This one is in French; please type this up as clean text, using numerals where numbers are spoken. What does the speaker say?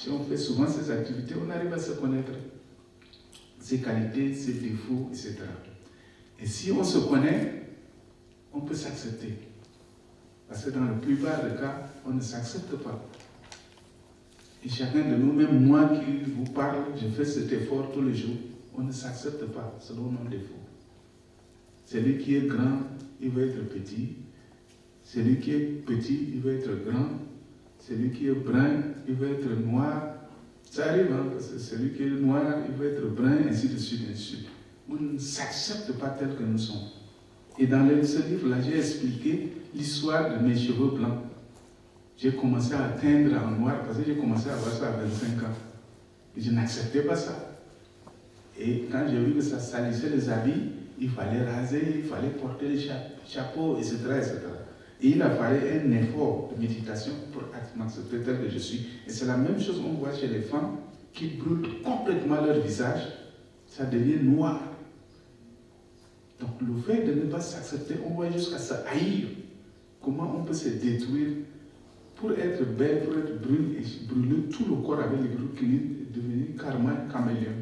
si on fait souvent ces activités, on arrive à se connaître, ses qualités, ses défauts, etc. Et si on se connaît, on peut s'accepter. Parce que dans la plupart des cas, on ne s'accepte pas. Et chacun de nous, même moi qui vous parle, je fais cet effort tous les jours, on ne s'accepte pas selon nos défauts. Celui qui est grand, il veut être petit. Celui qui est petit, il veut être grand. Celui qui est brun, il veut être noir. Ça arrive, hein, parce que celui qui est noir, il veut être brun, ainsi de suite, ainsi de suite. On ne s'accepte pas tel que nous sommes. Et dans ce livre-là, j'ai expliqué l'histoire de mes cheveux blancs. J'ai commencé à teindre en noir parce que j'ai commencé à avoir ça à 25 ans. Et je n'acceptais pas ça. Et quand j'ai vu que ça salissait les habits, il fallait raser, il fallait porter les chapeaux, etc., etc. Et il a fallu un effort de méditation pour m'accepter tel que je suis. Et c'est la même chose qu'on voit chez les femmes qui brûlent complètement leur visage. Ça devient noir. Donc le fait de ne pas s'accepter, on voit jusqu'à se haïr. Comment on peut se détruire pour être belle, pour être brune et brûler tout le corps avec les groupes qui est devenu carrément caméléon.